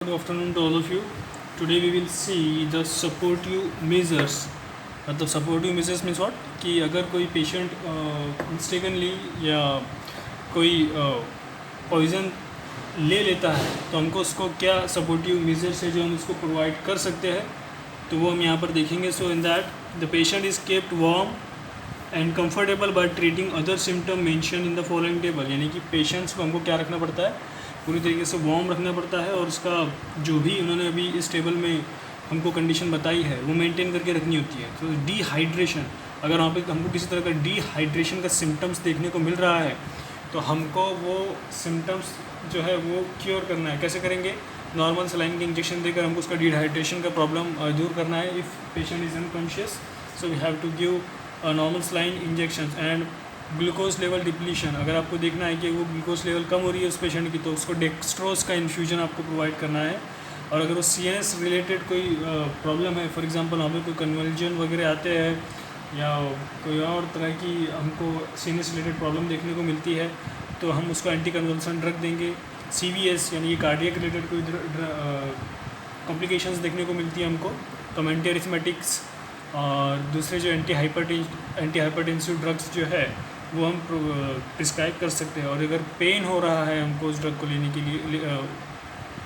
Good afternoon to all of you. Today we will see the supportive measures. मतलब supportive measures means what? कि अगर कोई patient mistakenly या कोई poison ले लेता है तो हमको उसको क्या सपोर्टिव मेजर्स है जो हम उसको प्रोवाइड कर सकते हैं, तो वो हम यहाँ पर देखेंगे. So in that the patient is kept warm and comfortable by treating other symptom mention in the following table. यानी कि पेशेंट्स को हमको क्या रखना पड़ता है, पूरी तरीके से वार्म रखना पड़ता है और उसका जो भी उन्होंने अभी इस टेबल में हमको कंडीशन बताई है वो मेंटेन करके रखनी होती है. तो डिहाइड्रेशन, अगर वहाँ पे हमको किसी तरह का डिहाइड्रेशन का सिम्टम्स देखने को मिल रहा है तो हमको वो सिम्टम्स जो है वो क्योर करना है. कैसे करेंगे? नॉर्मल सलाइन के इंजेक्शन देकर हमको उसका डिहाइड्रेशन का प्रॉब्लम दूर करना है. If patient is unconscious so we have to give normal saline injection and glucose level depletion. अगर आपको देखना है कि वो ग्लूकोज लेवल कम हो रही है उस पेशेंट की तो उसको डेक्स्ट्रोज का इन्फ्यूजन आपको प्रोवाइड करना है. और अगर वो सीएनएस रिलेटेड कोई प्रॉब्लम है, फॉर एग्जांपल वहाँ पे कोई कन्वल्जन वगैरह आते हैं या कोई और तरह की हमको सीएनएस रिलेटेड प्रॉब्लम देखने को मिलती है तो हम उसको एंटी कन्वल्सन ड्रग देंगे. सीवीएस यानी कि कार्डियक रिलेटेड कोई कॉम्प्लिकेशंस देखने को मिलती है हमको तो हम एंटी अरिथमेटिक्स और दूसरे जो एंटी हाइपरटेंसिव ड्रग्स जो है वो हम प्रिस्क्राइब कर सकते हैं. और अगर पेन हो रहा है हमको उस ड्रग को लेने के लिए,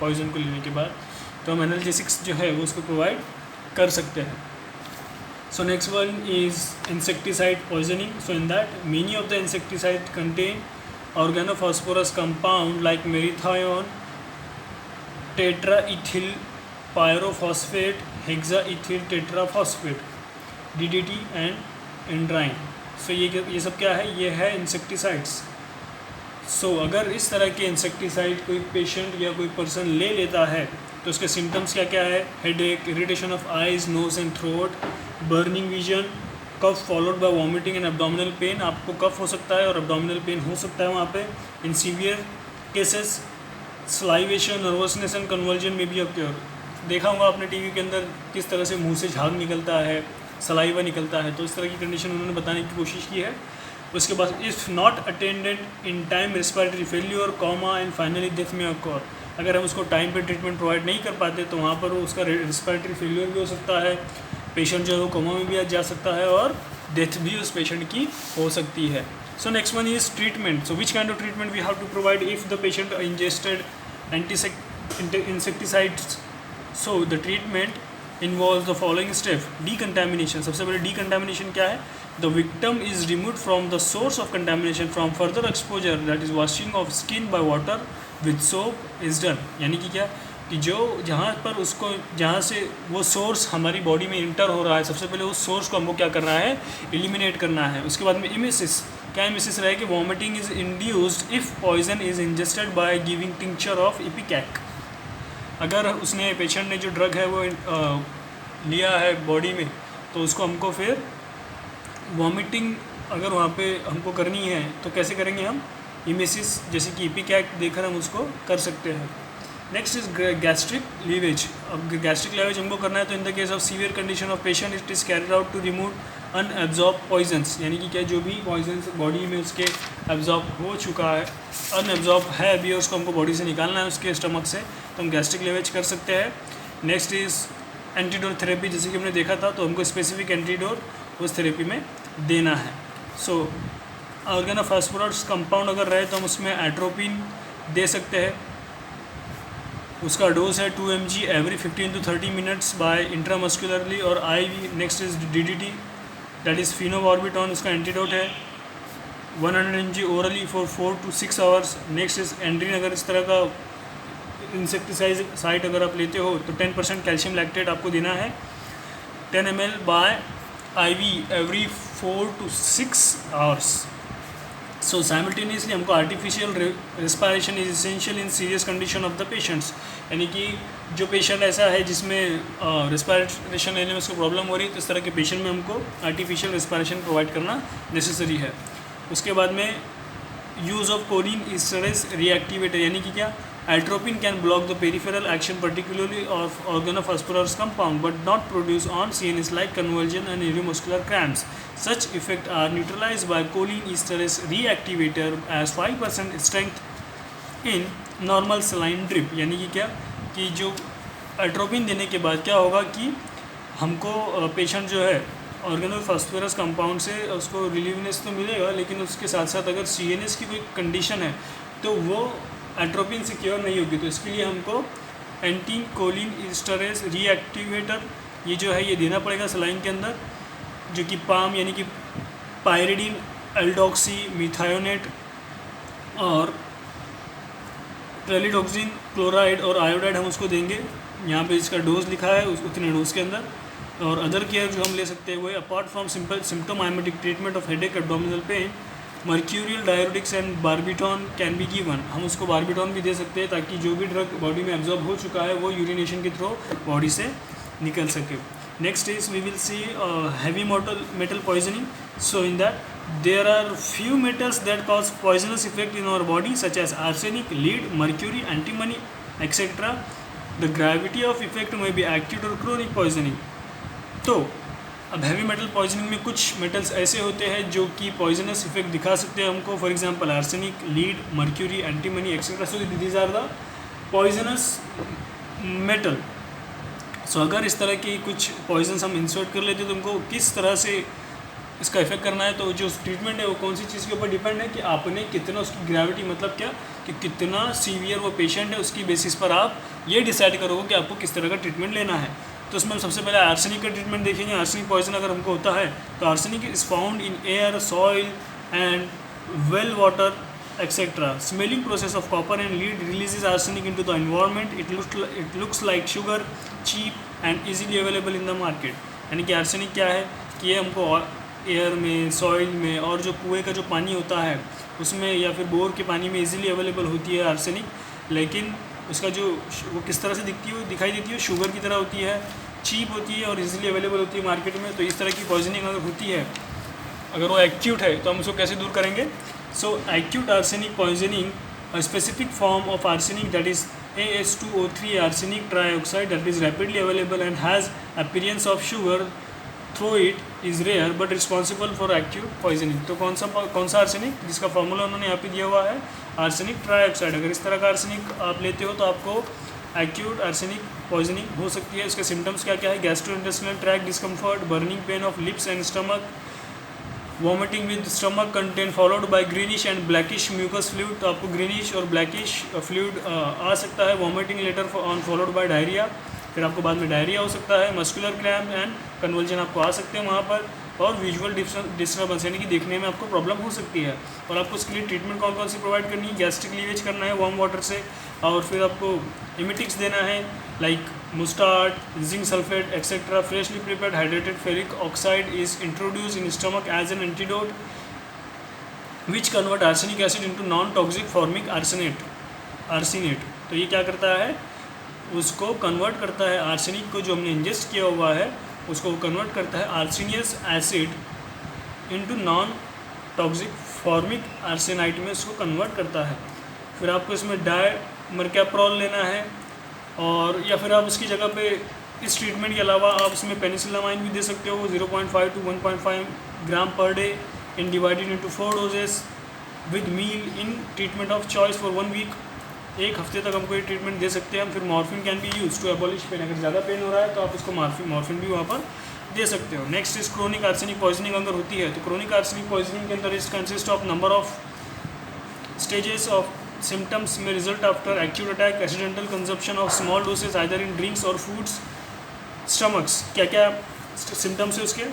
पॉइजन को लेने के बाद, तो हम एनाल्जेसिक्स जो है वो उसको प्रोवाइड कर सकते हैं. So next one is insecticide poisoning. So in that many of the insecticide contain organophosphorus compound like malathion, tetraethyl pyrophosphate, hexaethyl tetraphosphate, DDT and endrin. So ये सब क्या है? ये है इंसेक्टिसाइड्स. सो अगर इस तरह के इंसेक्टिसाइड कोई पेशेंट या कोई पर्सन ले लेता है तो उसके सिम्टम्स क्या क्या है? Headache, irritation of eyes, nose and throat, burning vision, cough followed by vomiting and abdominal pain. आपको कफ हो सकता है और एब्डोमिनल पेन हो सकता है वहाँ पे. In severe cases salivation, nervousness and conversion में भी अक्योर. देखा होगा आपने टीवी के अंदर किस तरह से मुंह से झाग निकलता है, सलाइवा निकलता है, तो इस तरह की कंडीशन उन्होंने बताने की कोशिश की है. उसके बाद if not attended in time respiratory failure, comma and finally death में अक्योर. अगर हम उसको टाइम पे ट्रीटमेंट प्रोवाइड नहीं कर पाते तो वहाँ पर उसका रिस्पिरेटरी फेल्यूर भी हो सकता है, पेशेंट जो है वो कोमा में भी जा सकता है और डेथ भी उस पेशेंट की हो सकती है. So next one is treatment. So which kind of treatment we have to provide if the patient ingested insecticides. So the treatment involves the following step. Decontamination. सबसे पहले decontamination क्या है? The victim is removed from the source of contamination from further exposure, that is washing of skin by water with soap is done. यानी कि क्या कि जो जहाँ पर उसको जहाँ से वो सोर्स हमारी बॉडी में इंटर हो रहा है, सबसे पहले उस सोर्स को हमको क्या करना है? एलिमिनेट करना है. उसके बाद में इमेसिस. क्या इमेसिस रहे कि vomiting is induced if poison is ingested by giving tincture of ipecac. अगर उसने पेशेंट ने जो ड्रग है वो लिया है बॉडी में तो उसको हमको फिर वॉमिटिंग अगर वहाँ पे हमको करनी है तो कैसे करेंगे हम? इमेसिस जैसे कि इपिकैक देकर हम उसको कर सकते हैं. Next is gastric lavage. अब गैस्ट्रिक लीवेज हमको करना है तो in the case of severe condition of patient it is carried out to remove unabsorbed poisons. यानी कि क्या जो भी पॉइजन्स बॉडी में उसके एब्जॉर्ब हो चुका है, अनएब्जॉर्ब है अभी, उसको हमको बॉडी से निकालना है उसके स्टमक से, तो हम गैस्ट्रिक लीवेज कर सकते हैं. Next is antidote therapy. जैसे कि हमने देखा था तो हमको स्पेसिफिक एंटीडोर उस थेरेपी में देना है. सो ऑर्गेनोफॉस्फोरस कंपाउंड अगर रहे तो हम उसमें एट्रोपिन दे सकते हैं. उसका डोज है 2 mg every 15 to 30 minutes bye intramuscularly और IV. Next is DDT that is phenobarbitone. उसका एंटीडोट है 100 mg orally for 4 to 6 hours. Next is एंड्रीन. अगर इस तरह का इंसेक्टिसाइड अगर आप लेते हो तो 10% कैल्शियम लैक्टेट आपको देना है 10 ml by IV every 4 to 6 hours. So simultaneously हमको artificial respiration is essential in serious condition of the patients. यानी कि जो पेशेंट ऐसा है जिसमें रेस्पिरेशन लेने में उसको प्रॉब्लम हो रही है तो इस तरह के पेशेंट में हमको आर्टिफिशियल रेस्पिरेशन प्रोवाइड करना नेसेसरी है. उसके बाद में यूज़ ऑफ कोलिन इस्टरेज रिएक्टिवेटर. यानी कि क्या? Atropine can block the peripheral action particularly of organophosphorus compound but not produce on CNS like conversion and neuromuscular cramps. Such effects are neutralized by cholinesterase reactivator as 5% strength in normal saline drip. यानी कि क्या? कि जो atropine देने के बाद क्या होगा कि हमको पेशेंट जो है ऑर्गेनोफॉस्फेरस कंपाउंड से उसको रिलीवनेस तो मिलेगा, लेकिन उसके साथ साथ अगर CNS की कोई कंडीशन है तो वो एट्रोपिन से क्योर नहीं होगी। तो इसके लिए हमको एंटी कोलिन ईस्टरेज रीएक्टिवेटर ये जो है ये देना पड़ेगा सलाइन के अंदर, जो कि पाम यानी कि पायरिडीन, एल्डोक्सी, मिथायोनेट और ट्रेलिडोक्सिन क्लोराइड और आयोडाइड हम उसको देंगे। यहाँ पे इसका डोज लिखा है उतने डोज के अंदर। और अदर केयर जो हम ले सकते हैं वो है apart from simple symptomatic treatment of headache, abdominal pain, mercurial diuretics and barbitone can be given. हम उसको बारबिटॉन भी दे सकते हैं ताकि जो भी ड्रग बॉडी में एब्जॉर्ब हो चुका है वो यूरिनेशन के थ्रू बॉडी से निकल सके। Next is we will see heavy metal poisoning. So in that there are few metals that cause poisonous effect in our body such as arsenic, lead, mercury, antimony, etc. The gravity of effect may be acute or chronic poisoning. तो अब heavy metal poisoning में कुछ metals ऐसे होते हैं जो कि poisonous effect दिखा सकते हैं हमको। For example arsenic, lead, mercury, antimony etcetera. So these are the poisonous metal. सो अगर इस तरह की कुछ पॉइजन्स हम इंसर्ट कर लेते हैं तो हमको किस तरह से इसका इफेक्ट करना है। तो जो ट्रीटमेंट है वो कौन सी चीज़ के ऊपर डिपेंड है कि आपने कितना उसकी ग्रेविटी मतलब क्या कि कितना सीवियर वो पेशेंट है, उसकी बेसिस पर आप ये डिसाइड करोगे कि आपको किस तरह का ट्रीटमेंट लेना है। तो उसमें हम सबसे पहले आर्सेनिक का ट्रीटमेंट देखेंगे। आर्सेनिक पॉइजन अगर हमको होता है तो arsenic is found in air, soil and well water etcetera. Smelting process of copper and lead releases arsenic into the environment. It looks like sugar, cheap and easily available in the market. यानी कि arsenic क्या है कि ये हमको air में, soil में और जो कुएं का जो पानी होता है उसमें या फिर बोर के पानी में इजीली अवेलेबल होती है आर्सेनिक। लेकिन उसका जो वो किस तरह से दिखाई देती है, शुगर की तरह होती है, चीप होती है और इजीली अवेलेबल होती है मार्केट में। तो इस तरह की पॉइजनिंग अगर होती है, अगर वो एक्यूट है तो हम उसको कैसे दूर करेंगे। So acute arsenic poisoning, a specific form of arsenic that is AS2O3 arsenic trioxide that is rapidly available and has appearance of sugar through it is rare but responsible for acute poisoning। तो कौन सा arsenic जिसका formula उन्होंने यहाँ पे दिया हुआ है आर्सेनिक ट्राइऑक्साइड। अगर इस तरह का आर्सेनिक आप लेते हो तो आपको एक्यूट आर्सेनिक पॉइजनिंग हो सकती है। इसके सिम्टम्स क्या क्या है, gastrointestinal tract discomfort, burning pain of lips and stomach, vomiting with stomach content followed by greenish and blackish mucus fluid. तो आपको ग्रीनिश और ब्लैकिश फ्लूइड आ सकता है। Vomiting later on followed by diarrhoea, फिर आपको बाद में डायरिया हो सकता है। मस्कुलर क्रैम्प एंड कन्वल्जन आपको आ सकते हैं वहाँ पर। और विजुअल डिस्टर्बेंस यानी कि देखने में आपको प्रॉब्लम हो सकती है। और आपको उसके लिए ट्रीटमेंट कौन कौन सी प्रोवाइड करनी है, गैस्ट्रिक लीवेज करना है वार्म वाटर से, और फिर आपको इमिटिक्स देना है like mustard, zinc sulphate etcetera. Freshly prepared hydrated ferric oxide is introduce in stomach as an antidote which convert arsenic acid into non toxic formic arsenate. तो ये क्या करता है, उसको कन्वर्ट करता है आर्सेनिक को जो हमने इंजेस्ट किया हुआ है उसको कन्वर्ट करता है arsenious acid into non toxic formic arsenite में उसको कन्वर्ट करता है। फिर आपको इसमें डायमर्कैप्रोल लेना है, और या फिर आप उसकी जगह पे इस ट्रीटमेंट के अलावा आप इसमें पेनिसिलामाइन भी दे सकते हो 0.5 to 1.5 gram per day in divided into 4 doses with meal in treatment of choice for 1 week. एक हफ्ते तक हमको ये ट्रीटमेंट दे सकते हैं हम। फिर morphine can be use to abolish pain. अगर ज़्यादा पेन हो रहा है तो आप उसको मॉर्फिन भी वहाँ पर दे सकते हो। Next is chronic arsenic poisoning अगर होती है तो क्रोनिक आर्सेनिक पॉइजनिंग के अंदर is consist of number of stages of symptoms में result after acute attack, accidental consumption of small dosage either in drinks और फूड्स, स्टमक्स। क्या क्या सिम्टम्स है उसके,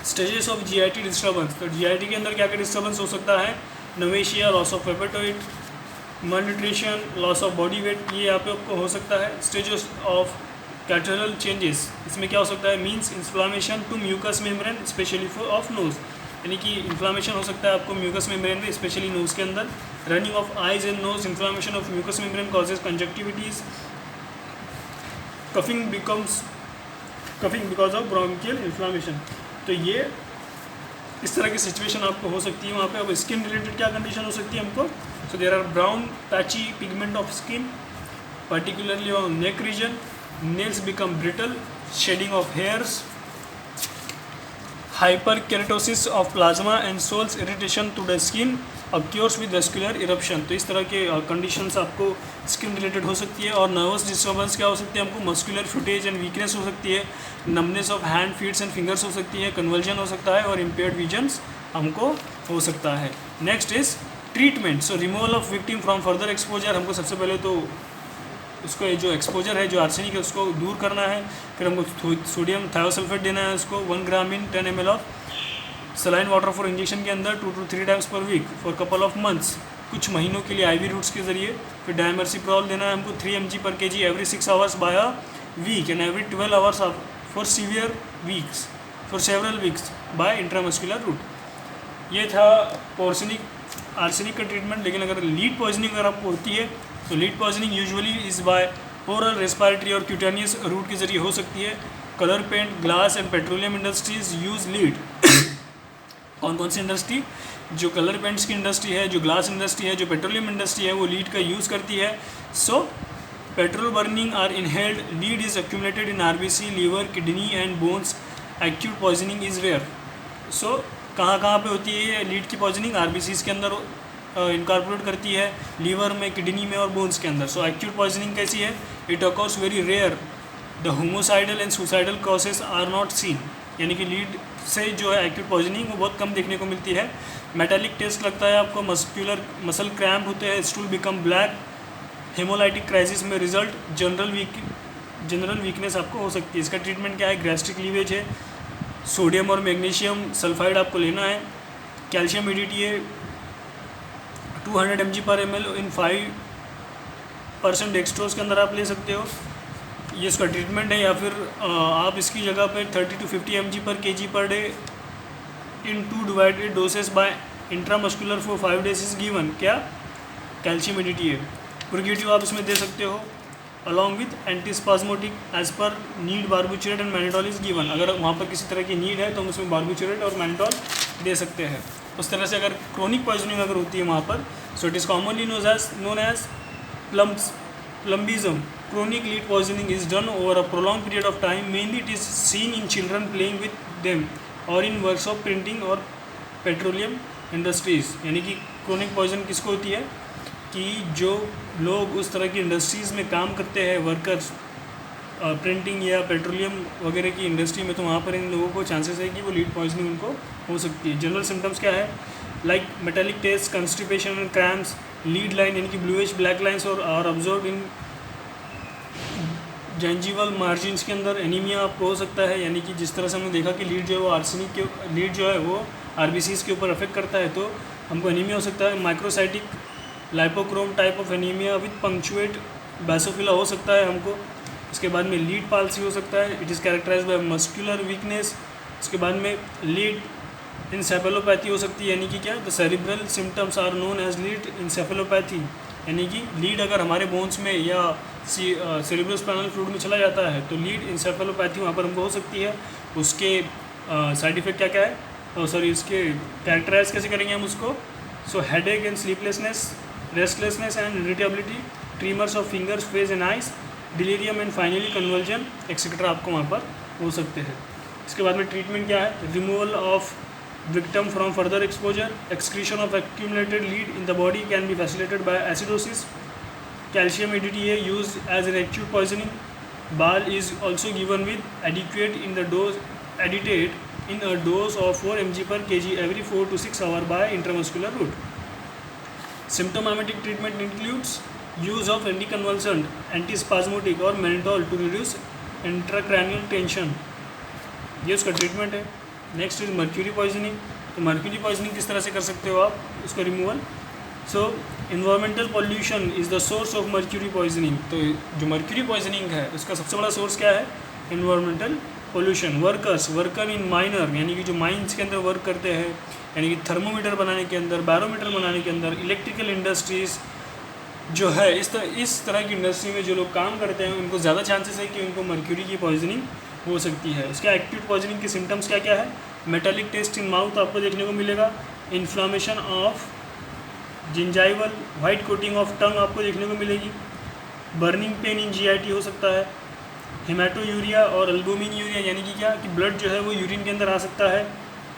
स्टेजेस ऑफ GIT डिस्टर्बेंस। तो GIT के अंदर क्या क्या डिस्टर्बेंस हो सकता है, nausea, loss of appetite, malnutrition, loss of body weight, ये यहाँ पे आपको हो सकता है। स्टेजेस ऑफ कैटरल चेंजेस, इसमें क्या हो सकता है, means inflammation to mucous membrane specially for of nose, यानी कि इन्फ्लामेशन हो सकता है आपको म्यूकस मेम्ब्रेन में स्पेशली नोज के अंदर। Running of eyes and nose, inflammation of mucous membrane causes conjunctivitis, coughing because of bronchial inflammation. तो ये इस तरह की सिचुएशन आपको हो सकती है वहाँ पे। अब स्किन रिलेटेड क्या कंडीशन हो सकती है हमको, so there are brown patchy pigment of skin particularly on neck region, nails become brittle, shedding of hairs, hyperkeratosis of plasma and soles irritation to the skin occurs with vascular eruption. तो इस तरह के conditions आपको skin related हो सकती है। और nervous disturbance क्या हो सकती है, हमको मस्कुलर फुटेज एंड वीकनेस हो सकती है, numbness of hand feats and fingers हो सकती है, कन्वर्जन हो सकता है और इम्पेयर्ड विजन्स हमको हो सकता है। Next is treatment. So removal of victim from further exposure. हमको सबसे पहले तो उसको जो एक्सपोजर है जो आर्सेनिक है उसको दूर करना है। फिर हमको सोडियम थायोसल्फेट देना है उसको 1 gram in 10 ml of saline water for injection के अंदर 2 to 3 times per week for couple of months, कुछ महीनों के लिए आईवी रूट्स के जरिए। फिर डायमर्सिप्रॉल देना है हमको 3 mg per kg every 6 hours by a week and every 12 hours for several weeks by intramuscular route. ये था आर्सेनिक का ट्रीटमेंट। लेकिन अगर लीड पॉइजनिंग अगर आपको होती है तो lead poisoning usually is by oral, respiratory और क्यूटेनियस रूट के जरिए हो सकती है। Colour paint, glass and petroleum industries use lead. कौन कौन सी इंडस्ट्री? जो कलर पेंट्स की इंडस्ट्री है, जो ग्लास इंडस्ट्री है, जो पेट्रोलियम इंडस्ट्री है, वो लीड का यूज़ करती है। So petrol burning or inhaled, lead is accumulated in RBC, liver, kidney and bones. Acute poisoning is rare. So कहाँ कहाँ पे होती है लीड की पॉइजनिंग? आरबीसीज के अंदर इनकॉर्पोरेट करती है, लीवर में, किडनी में और बोन्स के अंदर। सो एक्यूट पॉइजनिंग कैसी है? It occurs very rare. The homicidal and suicidal causes are not seen. यानी कि लीड से जो है एक्यूट पॉइजनिंग वो बहुत कम देखने को मिलती है। मेटालिक टेस्ट लगता है आपको, मसल क्रैम्प होते हैं, stool become black, hemolytic crisis में रिजल्ट, जनरल वीकनेस आपको हो सकती है। इसका ट्रीटमेंट क्या है? गैस्ट्रिक लीवेज है, सोडियम और मैग्नीशियम सल्फाइड आपको लेना है, कैल्शियम EDTA 200 mg पर ml इन 5% डेक्सट्रोज के अंदर आप ले सकते हो। ये इसका ट्रीटमेंट है। या फिर आप इसकी जगह पे 30 to 50 mg per kg per day in 2 divided doses by intramuscular for 5 days is given. क्या? Calcium EDTA। पुरगेटिव आप इसमें दे सकते हो along with antispasmodic as per need. Barbiturate and mannitol is given. अगर वहाँ पर किसी तरह की नीड है तो हम उसमें बारबुचरेट और मैनिटॉल दे सकते हैं। उस तरह से अगर क्रोनिक पॉइजनिंग अगर होती है वहाँ पर, so it is commonly known as plumbism. Chronic lead poisoning is done over a prolonged period of time. Mainly it is seen in children playing with them or in works of printing or petroleum industries. यानी कि chronic poison किसको होती है कि जो लोग उस तरह की इंडस्ट्रीज़ में काम करते हैं, वर्कर्स, प्रिंटिंग या पेट्रोलियम वगैरह की इंडस्ट्री में, तो वहाँ पर इन लोगों को चांसेस है कि वो लीड पॉइजनिंग उनको हो सकती है। जनरल सिम्टम्स क्या है? Like metallic taste, constipation and cramps, lead line यानी कि ब्लूइश ब्लैक लाइन्स और ऑब्जर्व इन जेंजिवल मार्जिन्स के अंदर। एनीमिया आपको हो सकता है, यानी कि जिस तरह से हमने देखा कि लीड जो है वो आर्सेनिक के लीड जो है वो आरबीसीज के ऊपर अफेक्ट करता है, तो हमको एनीमिया हो सकता है। माइक्रोसाइटिक लाइपोक्रोम type of anaemia with punctuate basophilia हो सकता है हमको। इसके बाद में लीड पाल्सी हो सकता है, it is characterize by muscular weakness. इसके बाद में लीड इंसेफेलोपैथी हो सकती है, यानी कि क्या? The cerebral symptoms are known as lead encephalopathy. यानी कि लीड अगर हमारे बोन्स में या सेरिब्रोस्पाइनल फ्लूइड में चला जाता है तो लीड इंसेफेलोपैथी वहाँ पर हमको हो सकती है। उसके साइड इफ़ेक्ट क्या क्या है, सॉरी इसके कैरेक्टराइज कैसे करेंगे हम उसको? So headache and sleeplessness, restlessness and irritability, tremors of fingers, face and eyes, delirium and finally convulsion etcetera आपको वहाँ पर हो सकते हैं। इसके बाद में ट्रीटमेंट क्या है? Removal of victim from further exposure, excretion of accumulated lead in the body can be facilitated by acidosis. Calcium EDTA used as an acute poisoning. BAL is also given with adequate in the dose, edited in a dose of 4 mg per kg every 4 to 6 hours by intramuscular route. Symptomatic treatment includes use of anticonvulsant, antispasmodic और mannitol to reduce intracranial tension. ये उसका treatment है। Next is mercury poisoning. तो mercury poisoning किस तरह से कर सकते हो आप उसका removal? So environmental pollution is the source of mercury poisoning. तो जो मर्क्यूरी पॉइजनिंग है उसका सबसे बड़ा सोर्स क्या है? Environmental pollution. Worker in minor, यानी कि जो माइंस के अंदर वर्क करते हैं, यानी कि थर्मोमीटर बनाने के अंदर, बैरोमीटर बनाने के अंदर, इलेक्ट्रिकल इंडस्ट्रीज़ जो है, इस तरह की इंडस्ट्री में जो लोग काम करते हैं उनको ज़्यादा चांसेस है कि उनको मर्क्यूरी की पॉइजनिंग हो सकती है। उसका एक्यूट पॉइजनिंग के सिम्टम्स क्या क्या है? मेटालिक टेस्ट इन माउथ आपको देखने को मिलेगा, inflammation of gingival, white coating of tongue आपको देखने को मिलेगी, बर्निंग पेन इन GIT हो सकता है, हेमाटोयूरिया और अल्बुमिन यूरिया, यानी कि क्या कि ब्लड जो है वो यूरिन के अंदर आ सकता है,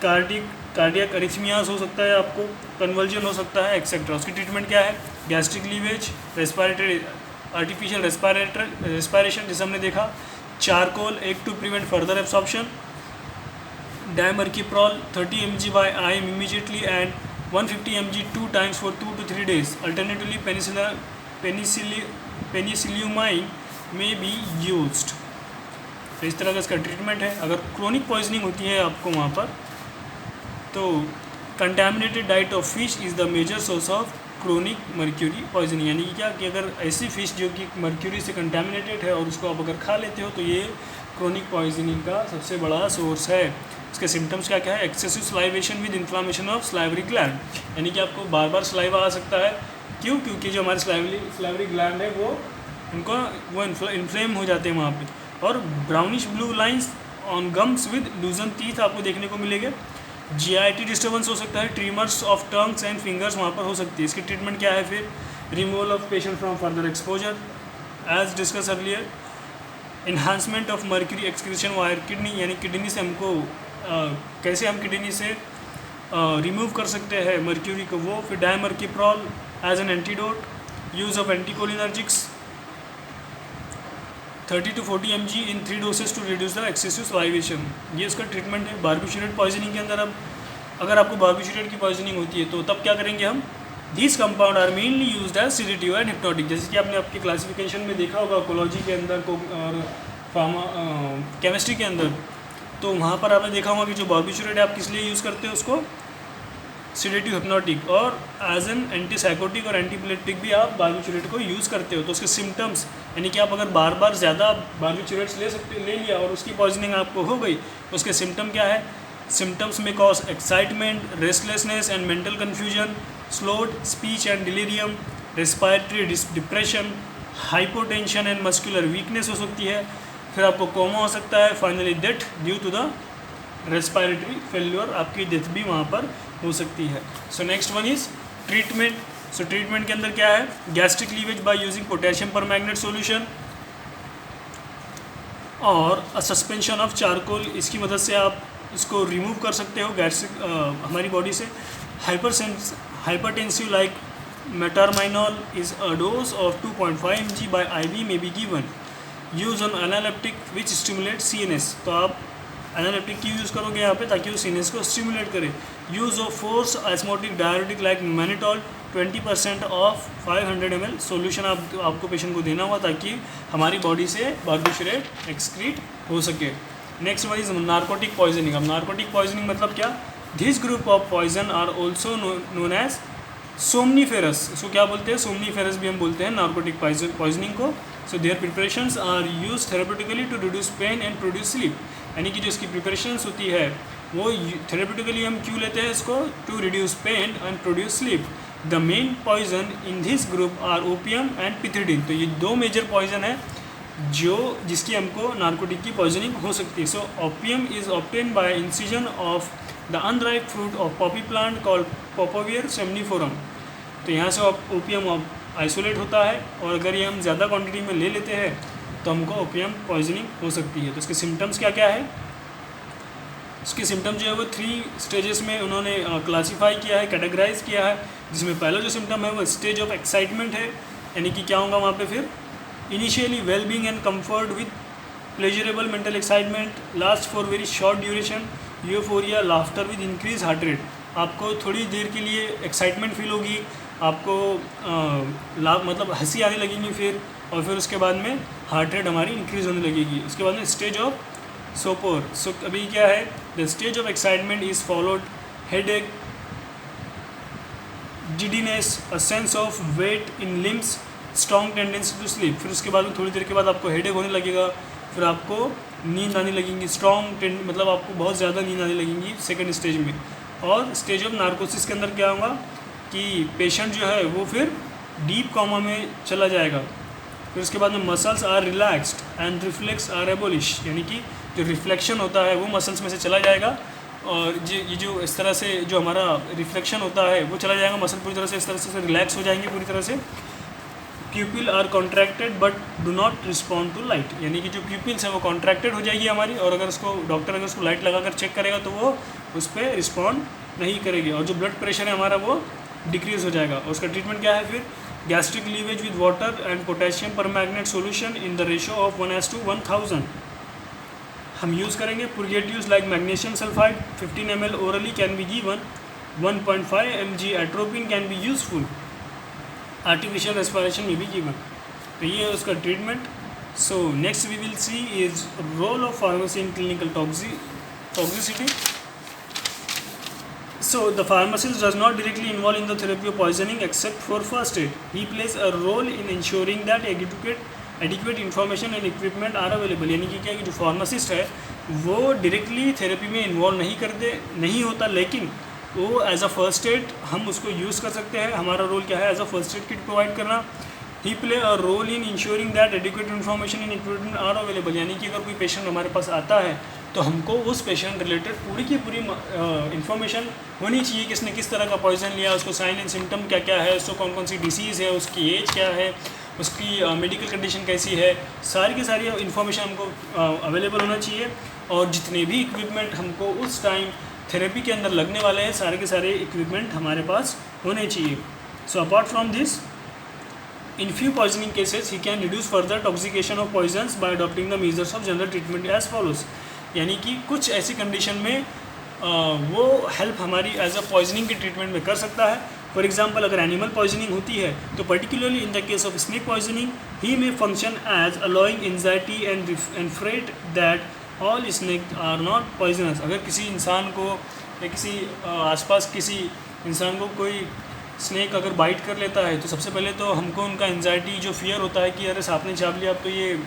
कार्डियक अरिथमियास हो सकता है, आपको कन्वर्जन हो सकता है, एक्सेट्रा। उसकी ट्रीटमेंट क्या है? Gastric lavage, respiratory artificial respiration जैसे हमने देखा, चारकोल एक to prevent further absorption, dimercaprol 30 mg by IM immediately and 150 mg 2 times for 2 to 3 days. Alternatively, penicilliumine may be used. तो इस तरह का इसका ट्रीटमेंट है। अगर क्रोनिक पॉइजनिंग होती है आपको वहाँ पर, तो contaminated diet of fish is the major source of chronic mercury poisoning. यानी कि क्या कि अगर ऐसी फिश जो कि मर्क्यूरी से कंटामिनेटेड है और उसको आप अगर खा लेते हो तो ये क्रोनिक पॉइजनिंग का सबसे बड़ा सोर्स है। इसके सिम्टम्स क्या क्या है? Excessive salivation with inflammation of salivary gland, यानी कि आपको बार बार स्लाइवा आ सकता है। क्यों? क्योंकि जो हमारे स्लाइवरी ग्लैंड है वो इन्फ्लेम हो जाते हैं वहाँ पे। और brownish blue lines on gums with लूजन teeth आपको देखने को मिलेंगे। GIT डिस्टर्बेंस हो सकता है, tremors of tongues and fingers वहाँ पर हो सकती है। इसकी ट्रीटमेंट क्या है फिर? Removal of patient from further exposure as discuss earlier. Enhancement of mercury excretion via kidney, यानी किडनी से हमको कैसे हम किडनी से रिमूव कर सकते हैं मर्क्यूरी को, वो। फिर dimercaprol as an antidote, use of anticholinergics 30 to 40 mg in 3 doses to reduce the excessive salivation. ये इसका ट्रीटमेंट है। बार्बिट्यूरेट पॉइजनिंग के अंदर अब अगर आपको बार्बिट्यूरेट की पॉइजनिंग होती है तो तब क्या करेंगे हम? These compound are mainly used as sedative and hypnotic. जैसे कि आपने आपके क्लासिफिकेशन में देखा होगा कोलॉजी के अंदर को और केमिस्ट्री के अंदर, तो वहाँ पर आपने देखा होगा कि जो बार्बिट्यूरेट है आप किस लिए यूज़ करते हो उसको? सीडेटिव हिप्नोटिक, और एज एन एंटीसाइकोटिक और एंटीप्लेटिक भी आप बार्बिट्यूरेट को यूज़ करते हो। तो उसके सिम्टम्स, यानी कि आप अगर बार बार ज़्यादा बार्बिट्यूरेट्स ले लिया और उसकी पॉइजनिंग आपको हो गई, तो उसके सिम्टम क्या है? सिम्टम्स में cause excitement, restlessness and mental confusion, slowed speech and delirium, respiratory depression, hypotension and muscular weakness हो सकती है। फिर आपको कोमा हो सकता है, finally death due to the respiratory failure, आपकी डेथ भी वहाँ पर हो सकती है। So next one is treatment. So treatment के अंदर क्या है? Gastric lavage by using potassium permanganate solution और सस्पेंशन ऑफ चारकोल, इसकी मदद से आप इसको रिमूव कर सकते हो गैस्ट्रिक हमारी बॉडी से। Hypertensive like metaraminol is a dose of 2.5 mg by IV may be given. Use on analeptic which stimulate CNS, तो आप एनालेप्टिक की यूज़ करोगे यहाँ पे ताकि वो CNS को स्टिमुलेट करे। Use of force osmotic diuretic like mannitol 20% of 500 ml solution आपको पेशेंट को देना होगा ताकि हमारी बॉडी से बार्बिट्यूरेट एक्सक्रीट हो सके। Next one is narcotic poisoning. अब नार्कोटिक पॉइजनिंग मतलब क्या? This group of poison are also known as somniferous. इसको क्या बोलते हैं? सोमनीफेरस भी हम बोलते हैं नार्कोटिक पॉइजनिंग को। So their preparations are use therapeutically to reduce pain and produce sleep, यानी कि जो इसकी प्रिपरेशंस होती है वो थेरेपेटिकली हम क्यों लेते हैं इसको? To reduce pain and produce sleep. The main poison in this group are opium and pethidine. तो ये दो मेजर पॉइजन है जिसकी हमको नार्कोटिक की पॉइजनिंग हो सकती है। So opium is obtain by incision of the unripe fruit of poppy plant called papaver somniferum. तो यहाँ से ओपियम आइसोलेट होता है और अगर ये हम ज़्यादा क्वांटिटी में ले लेते हैं तो हमको ओपियम पॉइजनिंग हो सकती है। तो इसके सिम्टम्स क्या क्या है? इसके सिम्टम जो है वो 3 स्टेजेस में उन्होंने क्लासीफाई किया है, कैटेगराइज किया है, जिसमें पहला जो सिम्टम है वो स्टेज ऑफ एक्साइटमेंट है, यानी कि क्या होगा वहाँ पे फिर? Initially well being and comfort with pleasurable mental excitement, last for very short duration, euphoria, laughter with increase heart rate. आपको थोड़ी देर के लिए एक्साइटमेंट फील होगी, आपको मतलब हंसी आने लगेगी फिर, और फिर उसके बाद में हार्ट रेट हमारी इंक्रीज होने लगेगी। उसके बाद में स्टेज ऑफ सोपोर। सो अभी क्या है? The stage of excitement is followed headache, giddiness, a sense of weight in limbs, strong tendency to sleep. फिर उसके बाद में थोड़ी देर के बाद आपको हेडेक होने लगेगा, फिर आपको नींद आने लगेंगी, मतलब आपको बहुत ज़्यादा नींद आने लगेंगी सेकेंड स्टेज में। और स्टेज ऑफ नार्कोसिस के अंदर क्या होगा कि पेशेंट जो है वो फिर डीप कोमा में चला जाएगा। फिर उसके बाद में muscles are relaxed and reflex are abolish, यानी कि जो रिफ्लेक्शन होता है वो मसल्स में से चला जाएगा और ये जो इस तरह से जो हमारा रिफ्लेक्शन होता है वो चला जाएगा, मसल पूरी तरह से इस तरह से रिलैक्स हो जाएंगे पूरी तरह से। Pupil are contracted but do not respond to light, यानी कि जो प्यूपिल्स है वो कॉन्ट्रैक्टेड हो जाएगी हमारी, और अगर उसको डॉक्टर अगर उसको लाइट लगाकर चेक करेगा तो वो उस पर रिस्पॉन्ड नहीं करेगी, और जो ब्लड प्रेशर है हमारा वो डिक्रीज हो जाएगा। और उसका ट्रीटमेंट क्या है फिर, gastric lavage with water and potassium permanganate solution in the ratio of 1:1000 हम यूज़ करेंगे। Purgatives like magnesium sulphide 15 ml orally can be given, 1.5 mg atropine can be useful, artificial respiration में भी गिवन। तो ये है उसका treatment. So next we will see is role of pharmacy in clinical toxicity. So the pharmacist does not directly involve in the therapy of poisoning except for first aid. He plays a role in ensuring that adequate information and equipment are available. यानी कि क्या कि जो pharmacist है वो directly therapy में involve नहीं होता, लेकिन वो एज अ फर्स्ट एड हम उसको यूज़ कर सकते हैं। हमारा रोल क्या है, as a first aid kit provide करना। He play a role in ensuring that adequate information and equipment are available, यानी कि अगर कोई पेशेंट हमारे पास आता है तो हमको उस पेशेंट रिलेटेड पूरी की पूरी इन्फॉर्मेशन होनी चाहिए, किसने किस तरह का पॉइजन लिया, उसको साइन एंड सिम्टम क्या क्या है, उसको कौन कौन सी डिसीज़ है, उसकी एज क्या है, उसकी मेडिकल कंडीशन कैसी है, सारी की सारी इन्फॉर्मेशन हमको अवेलेबल होना चाहिए। और जितने भी इक्विपमेंट हमको उस टाइम थेरेपी के अंदर लगने वाले हैं सारे के सारे इक्विपमेंट हमारे पास होने चाहिए। So apart from this, in few poisoning cases he can reduce further toxication of poisons by adopting the measures of general treatment as follows, यानी कि कुछ ऐसी कंडीशन में वो हेल्प हमारी एज अ पॉइजनिंग के ट्रीटमेंट में कर सकता है। फॉर एग्जांपल अगर एनिमल पॉइजनिंग होती है तो particularly in the case of snake poisoning he may function as allowing anxiety and fright that all snake are not poisonous. अगर किसी इंसान को या किसी आसपास किसी इंसान को कोई स्नेक अगर बाइट कर लेता है तो सबसे पहले तो हमको उनका एंजाइटी जो फियर होता है कि अरे सांप ने चाप लिया अब तो ये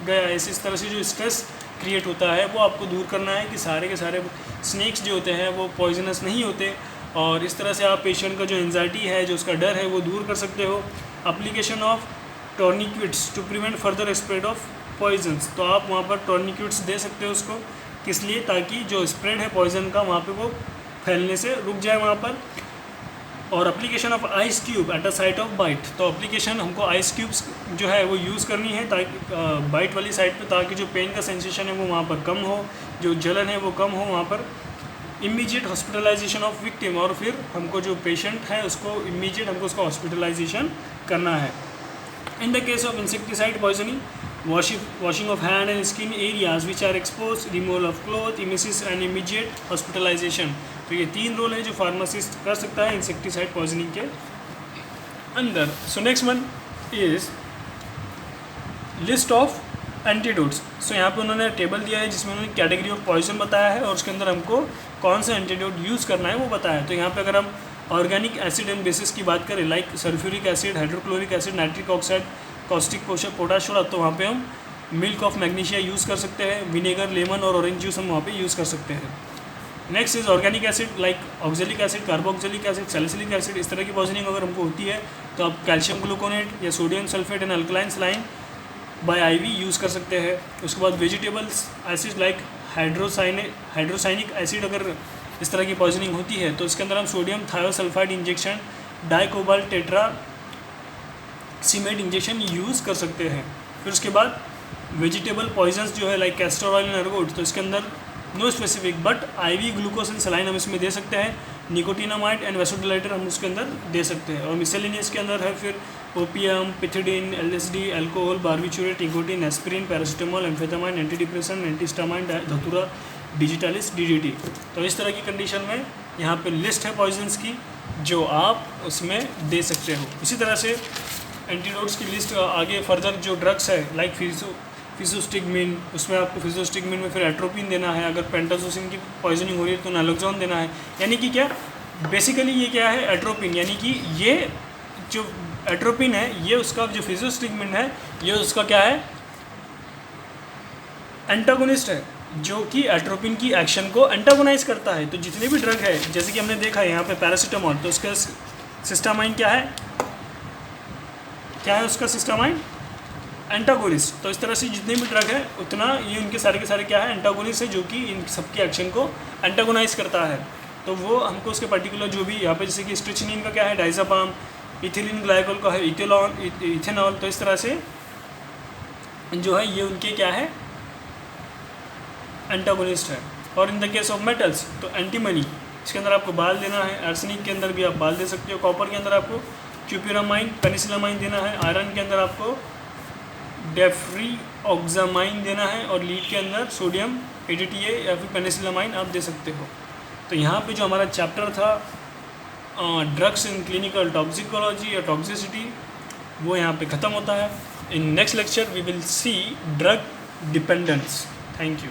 गया, ऐसे इस तरह से जो स्ट्रेस क्रिएट होता है वो आपको दूर करना है कि सारे के सारे स्नेक्स जो होते हैं वो पॉइजनस नहीं होते, और इस तरह से आप पेशेंट का जो एंजाइटी है जो उसका डर है वो दूर कर सकते हो। Application of tourniquets to prevent further spread of poisons, तो आप वहाँ पर टॉर्निक्विट्स दे सकते हो उसको, किस लिए, ताकि जो स्प्रेड है पॉइजन का वहाँ पे वो फैलने से रुक जाए वहाँ पर। और application of ice cube at a site of bite, तो एप्लीकेशन हमको आइस क्यूब्स जो है वो यूज़ करनी है ताकि बाइट वाली साइड पे, ताकि जो पेन का सेंसेशन है वो वहाँ पर कम हो, जो जलन है वो कम हो वहाँ पर। इमीडिएट हॉस्पिटलाइजेशन ऑफ विक्टिम, और फिर हमको जो पेशेंट है उसको इमीडिएट हमको उसका हॉस्पिटलाइजेशन करना है। इन the case of insecticide poisoning, washing of hand and skin areas which are exposed, removal of cloth, emesis and immediate hospitalization। तो ये 3 रोल है जो फार्मासिस्ट कर सकता है इंसेक्टिसाइड पॉइजनिंग के अंदर। So next one is list of antidotes. सो यहाँ पे उन्होंने टेबल दिया है जिसमें उन्होंने कैटेगरी ऑफ पॉइजन बताया है और उसके अंदर हमको कौन सा एंटीडोट यूज़ करना है वो बताया है। तो यहाँ पे अगर हम ऑर्गेनिक एसिड एंड बेसिस की बात करें, like sulphuric acid, hydrochloric acid, nitric oxide, caustic potash soda, तो वहाँ पे हम मिल्क ऑफ मैग्नीशिया यूज़ कर सकते हैं, विनेगर, लेमन और ऑरेंज जूस हम वहाँ पे यूज़ कर सकते हैं। Next is organic acid like oxalic acid, carboxylic acid, salicylic acid, इस तरह की पॉइजनिंग अगर हमको होती है तो आप कैल्शियम ग्लूकोनेट या sodium sulphate and alkaline saline bye IV use कर सकते हैं। उसके बाद vegetables acid like hydrocyanic acid, अगर इस तरह की पॉइजनिंग होती है तो इसके अंदर हम sodium thiosulphate injection, dicobalt tetra सीमेट इंजेक्शन यूज़ कर सकते हैं। फिर उसके बाद वेजिटेबल पॉइजन्स जो है like castor oil and ergot, तो इसके अंदर no specific but IV glucose and saline हम इसमें दे सकते हैं। निकोटिनामाइड एंड वैसोडिलाइटर हम उसके अंदर दे सकते हैं। और मिसेलिनियस के अंदर है फिर opium, pethidine, LSD, alcohol, barbiturate, nicotine, aspirin, paracetamol, amphetamine, antidepressant, antihistamine, datura, digitalis, DDT. तो इस तरह की कंडीशन में यहाँ पे लिस्ट है पॉइजन्स की जो आप उसमें दे सकते हो। इसी तरह से एंटीडोट्स की लिस्ट आगे फर्दर जो ड्रग्स है लाइक फिजोस्टिगमिन, उसमें आपको फिजोस्टिगमिन में फिर एट्रोपिन देना है, अगर पेंटाजोसिन की पॉइजनिंग हो रही है तो नालोक्सोन देना है। यानी कि क्या बेसिकली ये क्या है, एट्रोपिन, यानी कि ये जो एट्रोपिन है ये उसका जो फिजोस्टिगमिन है ये उसका क्या है, एंटागोनिस्ट है जो कि एट्रोपिन की एक्शन को एंटागोनाइज करता है। तो जितने भी ड्रग है जैसे कि हमने देखा है यहाँ पे पैरासीटामोल, तो उसका सिस्टामाइन क्या है उसका सिस्टामाइन एंटागोनिस्ट। तो इस तरह से जितने भी ड्रग है उतना ये इनके सारे के सारे क्या है, एंटागोनिस्ट है जो कि इन सबके एक्शन को एंटागोनाइज करता है। तो वो हमको उसके पर्टिकुलर जो भी यहाँ पे जैसे कि स्ट्रिचनिन का क्या है, डाइजापाम, इथिलीन ग्लाइकोल का है इथेनॉल। तो इस तरह से जो है ये उनके क्या है, एंटागोनिस्ट है। और इन द केस ऑफ मेटल्स तो एंटीमनी, इसके अंदर आपको बाल देना है, आर्सेनिक के अंदर भी आप बाल दे सकते हो, कॉपर के अंदर आपको क्यूपिरामाइन पेनिसिलामाइन देना है, आयरन के अंदर आपको डेफ्रीऑक्सामाइन देना है, और लीड के अंदर सोडियम ADTA या फिर पेनिसिलामाइन आप दे सकते हो। तो यहाँ पे जो हमारा चैप्टर था ड्रग्स इन क्लिनिकल टॉक्सिकोलॉजी या टॉक्सिसिटी, वो यहाँ पे ख़त्म होता है। In next lecture we will see drug dependence. Thank you.